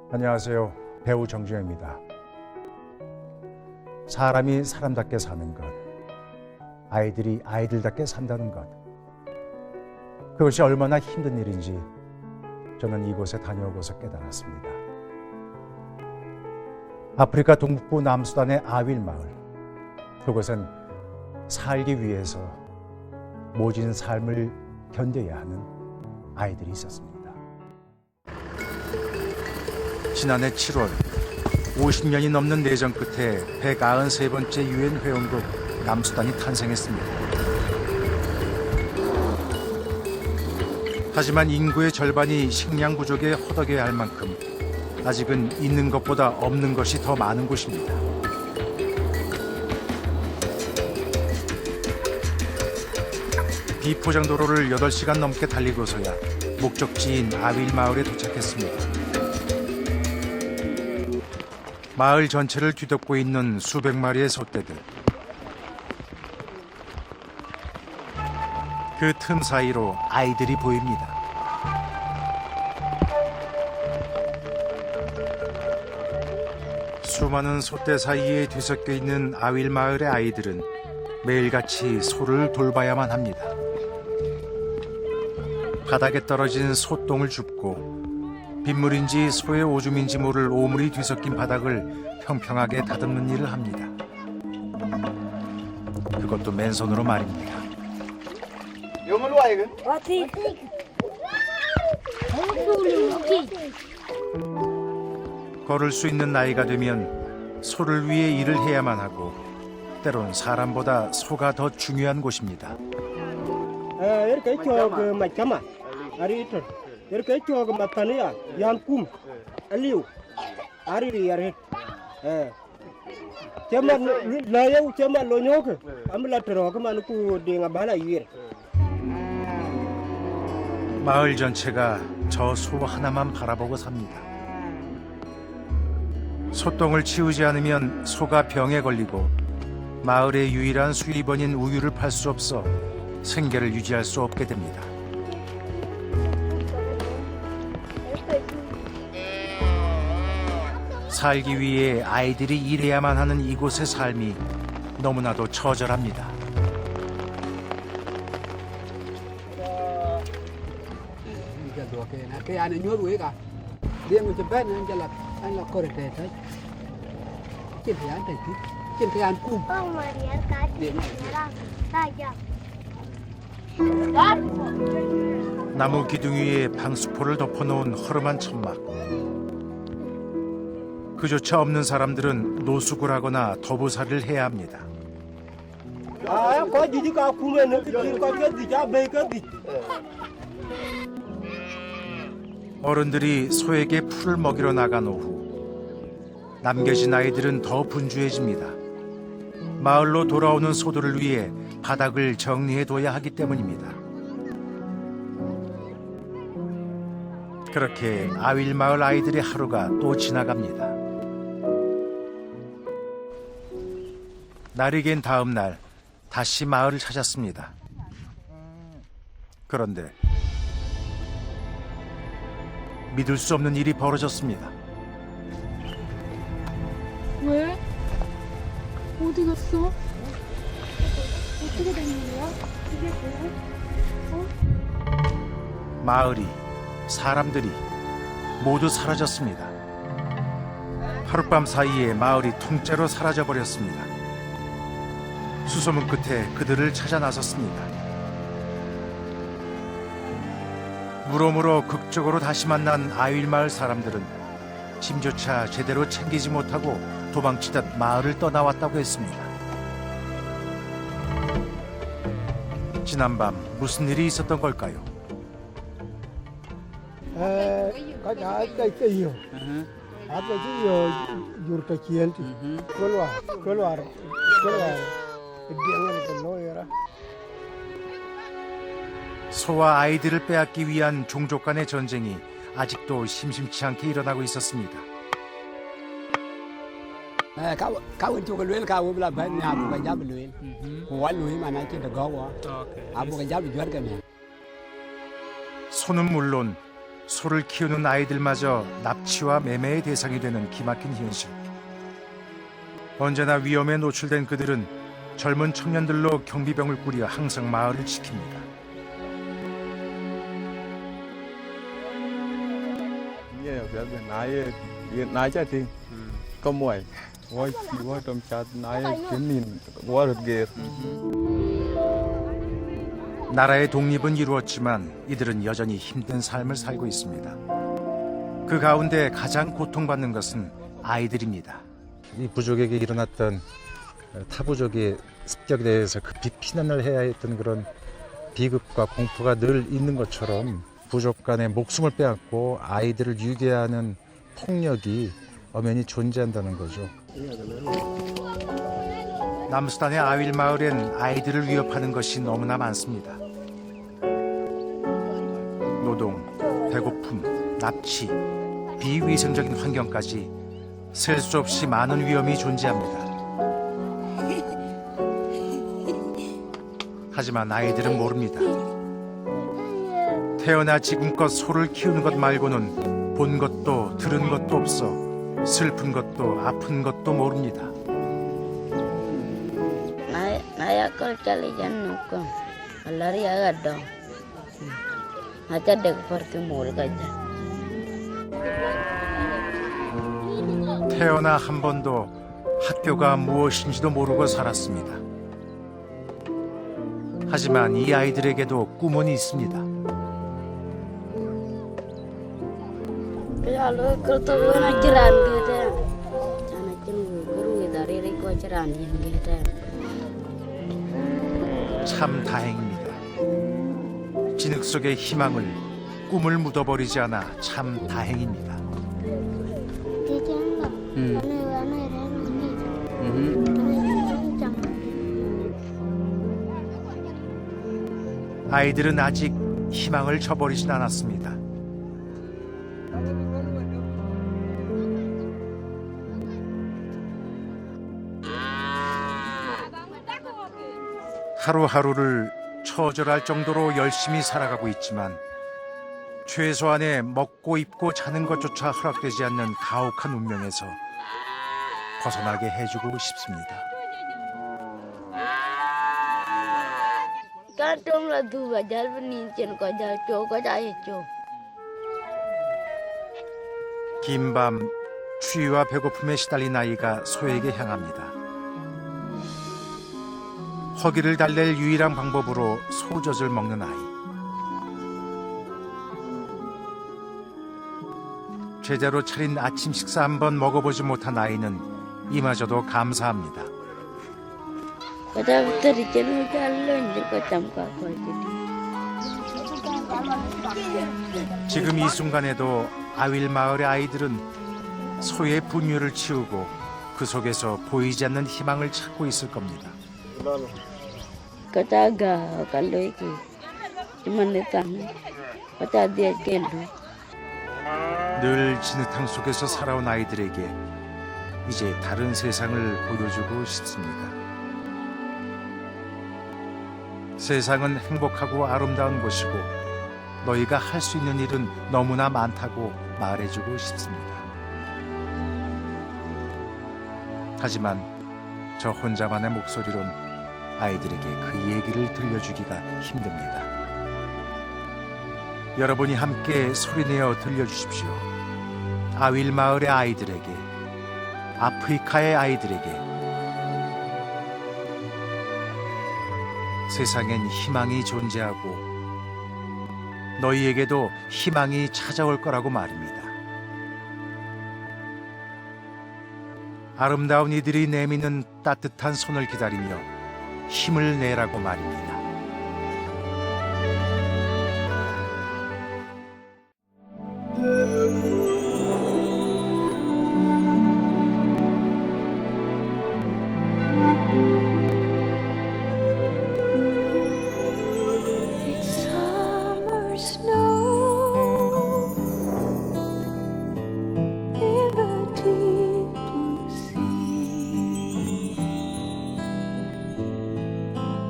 안녕하세요. 배우 정주영입니다. 사람이 사람답게 사는 것, 아이들이 아이들답게 산다는 것, 그것이 얼마나 힘든 일인지 저는 이곳에 다녀오고서 깨달았습니다. 아프리카 동북부 남수단의 아윌 마을, 그곳은 살기 위해서 모진 삶을 견뎌야 하는 아이들이 있었습니다. 지난해 7월 50년이 넘는 내전 끝에 193번째 유엔 회원국 남수단이 탄생했습니다. 하지만 인구의 절반이 식량 부족에 허덕여야 할 만큼 아직은 있는 것보다 없는 것이 더 많은 곳입니다. 비포장도로를 8시간 넘게 달리고서야 목적지인 아윌 마을에 도착했습니다. 마을 전체를 뒤덮고 있는 수백 마리의 소떼들. 그 틈 사이로 아이들이 보입니다. 수많은 소떼 사이에 뒤섞여 있는 아윌 마을의 아이들은 매일같이 소를 돌봐야만 합니다. 바닥에 떨어진 소똥을 줍고 빗물인지 소의 오줌인지 모를 오물이 뒤섞인 바닥을 평평하게 다듬는 일을 합니다. 그것도 맨손으로 말입니다. 걸을 수 있는 나이가 되면 소를 위해 일을 해야만 하고 때론 사람보다 소가 더 중요한 곳입니다. Yerke choga matania yankum aliu ariri yare chama layo chama lonyoke amla troga manku dinga bala yir. 마을 전체가 저 소 하나만 바라보고 삽니다. 소똥을 치우지 않으면 소가 병에 걸리고 마을의 유일한 수입원인 우유를 팔 수 없어 생계를 유지할 수 없게 됩니다. 살기 위해 아이들이 일해야만 하는 이곳의 삶이 너무나도 처절합니다. 나무 기둥 위에 방수포를 덮어놓은 허름한 천막. 그조차 없는 사람들은 노숙을 하거나 더부살이를 해야 합니다. 어른들이 소에게 풀을 먹이러 나간 오후 남겨진 아이들은 더 분주해집니다. 마을로 돌아오는 소들을 위해 바닥을 정리해둬야 하기 때문입니다. 그렇게 아윌 마을 아이들의 하루가 또 지나갑니다. 날이 갠 다음 날 다시 마을을 찾았습니다. 그런데 믿을 수 없는 일이 벌어졌습니다. 왜? 어디 갔어? 어떻게 된 일이야? 이게 뭐야? 마을이, 사람들이 모두 사라졌습니다. 하룻밤 사이에 마을이 통째로 사라져버렸습니다. 수소문 끝에 그들을 찾아 나섰습니다. 물어물어 극적으로 다시 만난 아윌 마을 사람들은 짐조차 제대로 챙기지 못하고 도망치듯 마을을 떠나왔다고 했습니다. 지난밤 무슨 일이 있었던 걸까요? 소와 아이들을 빼앗기 위한 종족 간의 전쟁이 아직도 심심치 않게 일어나고 있었습니다. 소는 물론 소를 키우는 아이들마저 납치와 매매의 대상이 되는 기막힌 현실. 언제나 위험에 노출된 그들은 젊은 청년들로 경비병을 꾸려 항상 마을을 지킵니다. 나라의 독립은 이루었지만 이들은 여전히 힘든 삶을 살고 있습니다. 그 가운데 가장 고통받는 것은 아이들입니다. 이 부족에게 일어났던 타부족의 습격에 대해서 급히 피난을 해야 했던 그런 비극과 공포가 늘 있는 것처럼 부족 간의 목숨을 빼앗고 아이들을 유괴하는 폭력이 엄연히 존재한다는 거죠. 남수단의 아윌 마을엔 아이들을 위협하는 것이 너무나 많습니다. 노동, 배고픔, 납치, 비위생적인 환경까지 셀 수 없이 많은 위험이 존재합니다. 하지만 아이들은 모릅니다. 태어나 지금껏 소를 키우는 것 말고는 본 것도 들은 것도 없어 슬픈 것도 아픈 것도 모릅니다. Naya kal chale jan nuka, alari agado. Acha dek parke mol gaja. 태어나 한 번도 학교가 무엇인지도 모르고 살았습니다. 하지만 이 아이들에게도 꿈은 있습니다. Lalu kal tu na ceran gitu. Sana cenggu guru dari riko ceran gitu. 참 다행입니다. 진흙 속의 희망을, 꿈을 묻어버리지 않아 참 다행입니다. 아이들은 아직 희망을 저버리진 않았습니다. 하루하루를 처절할 정도로 열심히 살아가고 있지만 최소한의 먹고 입고 자는 것조차 허락되지 않는 가혹한 운명에서 벗어나게 해주고 싶습니다. Kantong la tu gajal benincin gajal co gajal co. 긴 밤 추위와 배고픔에 시달린 아이가 소에게 향합니다. 허기를 달랠 유일한 방법으로 소젖을 먹는 아이. 제대로 차린 아침 식사 한번 먹어보지 못한 아이는 이마저도 감사합니다. Gajal tericin gajal kacam kakak jadi. 지금 이 순간에도 아윌 마을의 아이들은 소의 분유를 치우고 그 속에서 보이지 않는 희망을 찾고 있을 겁니다. Kataga kalau iki cuman ditang kata dia kelu. 늘 진흙탕 속에서 살아온 아이들에게 이제 다른 세상을 보여주고 싶습니다. 세상은 행복하고 아름다운 곳이고 너희가 할 수 있는 일은 너무나 많다고 말해주고 싶습니다. 하지만 저 혼자만의 목소리론 아이들에게 그 얘기를 들려주기가 힘듭니다. 여러분이 함께 소리내어 들려주십시오. 아윌 마을의 아이들에게, 아프리카의 아이들에게 세상엔 희망이 존재하고 너희에게도 희망이 찾아올 거라고 말입니다. 아름다운 이들이 내미는 따뜻한 손을 기다리며 힘을 내라고 말입니다. Summer snow in the deep blue sea.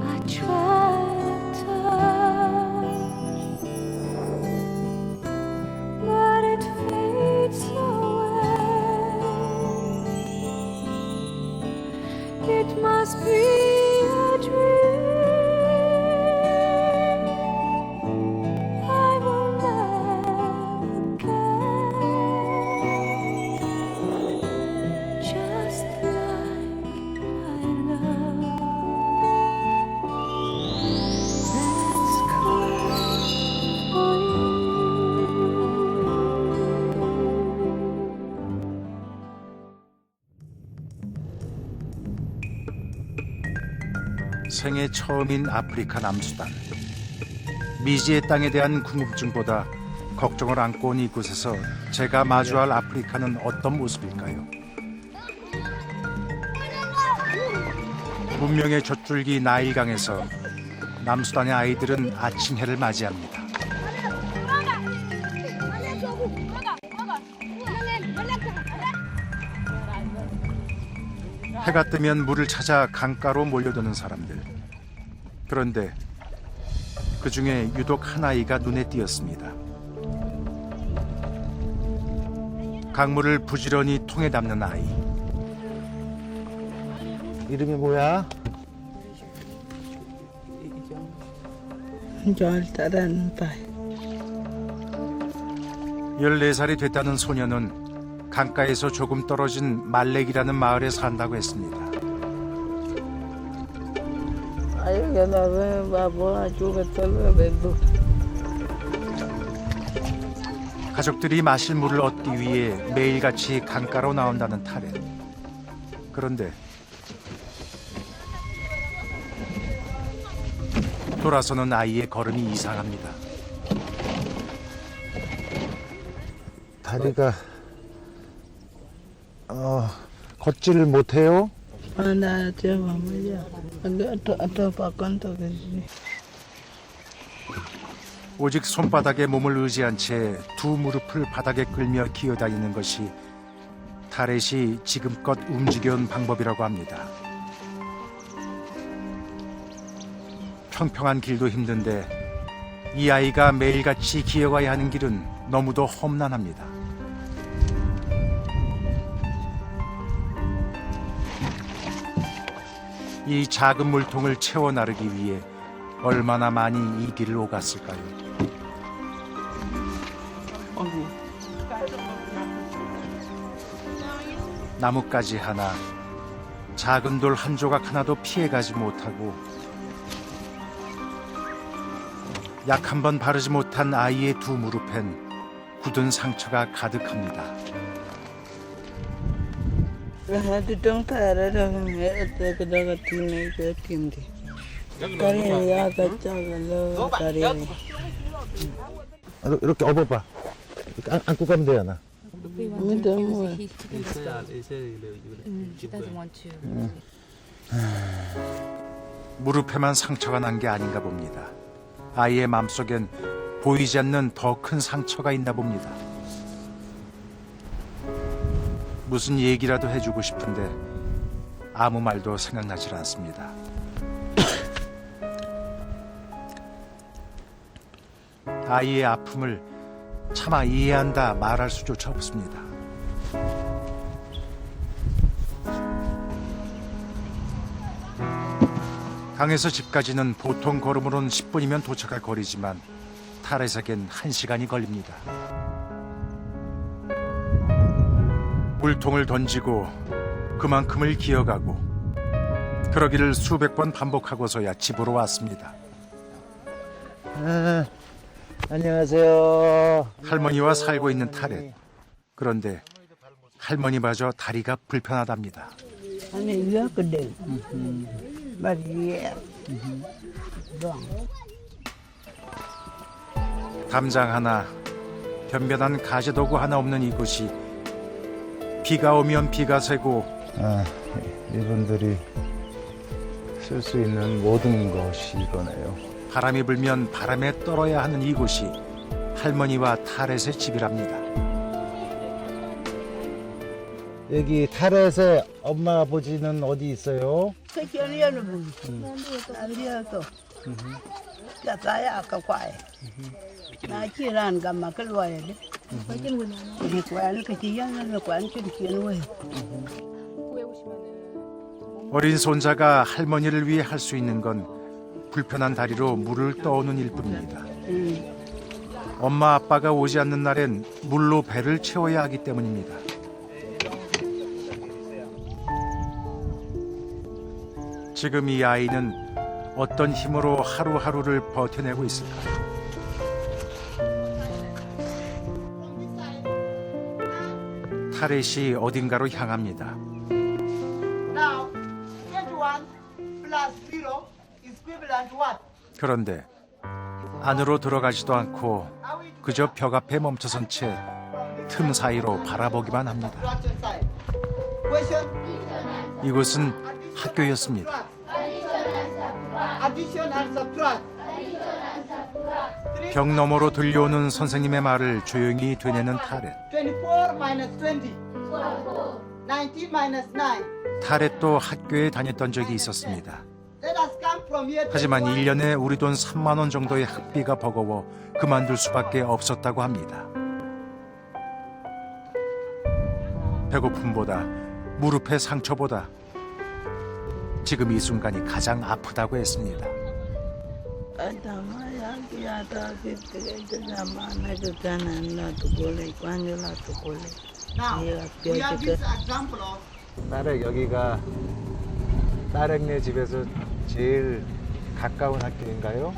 I try must be a dream. I will never get just like I love. Let's cry for you. 생애 처음인 아프리카 남수단. 미지의 땅에 대한 궁금증보다 걱정을 안고 온 이곳에서 제가 마주할 아프리카는 어떤 모습일까요? 문명의 젖줄기 나일강에서 남수단의 아이들은 아침 해를 맞이합니다. 해가 뜨면 물을 찾아 강가로 몰려드는 사람들. 그런데 그 중에 유독 한 아이가 눈에 띄었습니다. 강물을 부지런히 통에 담는 아이. 이름이 뭐야? Joltaran pai. 14살이 됐다는 소녀는 강가에서 조금 떨어진 말렉이라는 마을에 산다고 했습니다. 가족들이 마실 물을 얻기 위해 매일같이 강가로 나온다는 타렌. 그런데 돌아서는 아이의 걸음이 이상합니다. 다리가 걷지를 못해요? Ana ceva maya. Atau pakan tu kasi. 오직 손바닥에 몸을 의지한 채 두 무릎을 바닥에 끌며 기어다니는 것이 타렛이 지금껏 움직여온 방법이라고 합니다. 평평한 길도 힘든데 이 아이가 매일같이 기어가야 하는 길은 너무도 험난합니다. 이 작은 물통을 채워 나르기 위해 얼마나 많이 이 길을 오갔을까요? 나뭇가지 하나, 작은 돌 한 조각 하나도 피해가지 못하고 약 한 번 바르지 못한 아이의 두 무릎엔 굳은 상처가 가득합니다. Hati dong tara dong ete kedaga tini ke timdi. Tari ya kaca kalau tari. 이렇게 업어봐. 이렇게 안고 가면 되잖아. Mudah mu. 무릎에만 상처가 난 게 아닌가 봅니다. 아이의 마음속엔 보이지 않는 더 큰 상처가 있나 봅니다. 무슨 얘기라도 해주고 싶은데 아무 말도 생각나질 않습니다. 아이의 아픔을 차마 이해한다 말할 수조차 없습니다. 강에서 집까지는 보통 걸음으로는 10분이면 도착할 거리지만 타렛에겐 1시간이 걸립니다. 물통을 던지고 그만큼을 기어가고 그러기를 수백 번 반복하고서야 집으로 왔습니다. 안녕하세요. 할머니와 살고 있는 타렛. 그런데 할머니마저 다리가 불편하답니다. Ani iya kedel. Bari. Dong. 담장 하나, 변변한 가재도구 하나 없는 이곳이 비가 오면 비가 새고 이분들이 쓸 수 있는 모든 것이 이거네요. 바람이 불면 바람에 떨어야 하는 이곳이 할머니와 타렛의 집이랍니다. 여기 타렛의 엄마 아버지는 어디 있어요? Kecilian bu. Dia tu. Ya saya akak kuai. Na ciran gamma keluar dia. Di kuan kecilian na kuan kecilian we. 어린 손자가 할머니를 위해 할 수 있는 건 불편한 다리로 물을 떠오는 일뿐입니다. 엄마 아빠가 오지 않는 날엔 물로 배를 채워야 하기 때문입니다. 지금 이 아이는 어떤 힘으로 하루하루를 버텨내고 있을까요? 타렛이 어딘가로 향합니다. Now, 21 plus 0 is equivalent to what? 그런데 안으로 들어가지도 않고 그저 벽 앞에 멈춰선 채 틈 사이로 바라보기만 합니다. Right side. Question? 이곳은 학교였습니다. Addition and subtract. 벽 너머로 들려오는 선생님의 말을 조용히 되뇌는 타렛. 24 minus 20. 19 minus 9. 타렛도 학교에 다녔던 적이 있었습니다. Let us come from here to 하지만 1. 1년에 우리 돈 3만 원 정도의 학비가 버거워 그만둘 수밖에 없었다고 합니다. 배고픔보다 무릎의 상처보다 지금 이 순간이 가장 아프다고 했습니다. Now, we have this example of 딸ek 여기가 딸ek네 집에서 제일 가까운 학교인가요?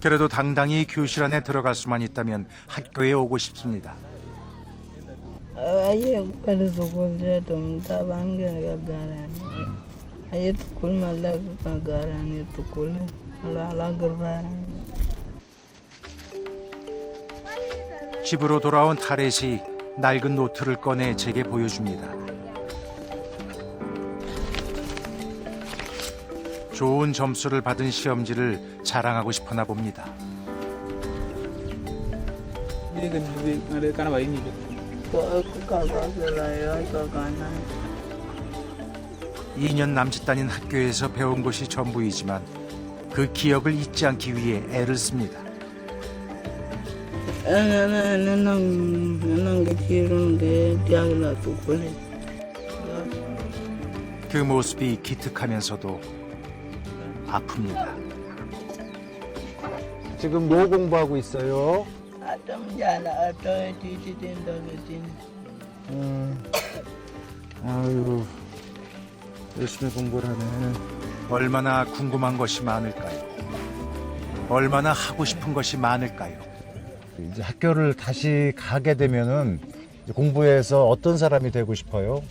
그래도 당당히 교실 안에 들어갈 수만 있다면 학교에 오고 싶습니다. 집으로 돌아온 타렛이 낡은 노트를 꺼내 제게 보여줍니다. 좋은 점수를 받은 시험지를 자랑하고 싶어나 봅니다. 이 2년 남짓 다닌 학교에서 배운 것이 전부이지만 그 기억을 잊지 않기 위해 애를 씁니다. 그 모습이 기특하면서도 아픕니다. 지금 뭐 공부하고 있어요? 아유, 열심히 공부를 하네. 얼마나 궁금한 것이 많을까요? 얼마나 하고 싶은 것이 많을까요? 이제 학교를 다시 가게 되면은 이제 공부해서 어떤 사람이 되고 싶어요?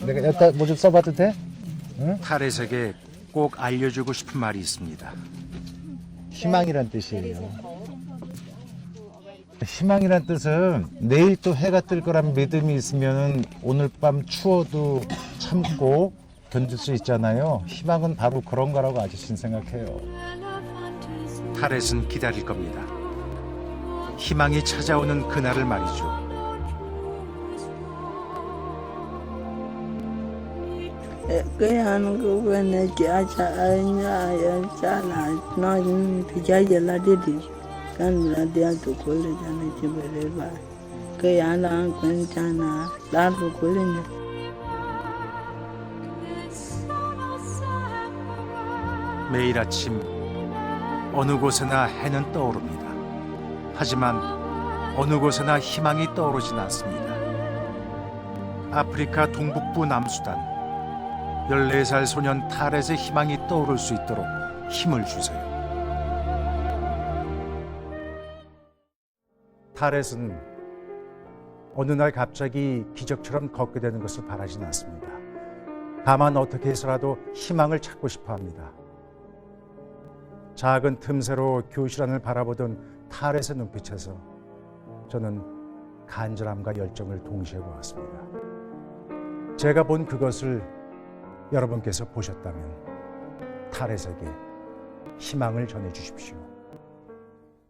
내가 여기다 뭐 좀 써봐도 돼? 타렛에게 꼭 알려주고 싶은 말이 있습니다. 희망이란 뜻이에요. 희망이란 뜻은 내일 또 해가 뜰 거란 믿음이 있으면 오늘 밤 추워도 참고 견딜 수 있잖아요. 희망은 바로 그런 거라고 아저씨는 생각해요. 타렛은 기다릴 겁니다. 희망이 찾아오는 그날을 말이죠. 매일 아침 어느 곳에나 해는 떠오릅니다. 하지만 어느 곳에나 희망이 떠오르진 않습니다. 아프리카 동북부 남수단 14살 소년 타렛의 희망이 떠오를 수 있도록 힘을 주세요. 타렛은 어느 날 갑자기 기적처럼 걷게 되는 것을 바라진 않습니다. 다만 어떻게 해서라도 희망을 찾고 싶어 합니다. 작은 틈새로 교실 안을 바라보던 타렛의 눈빛에서 저는 간절함과 열정을 동시에 보았습니다. 제가 본 그것을 여러분께서 보셨다면 타렛에게 희망을 전해 주십시오.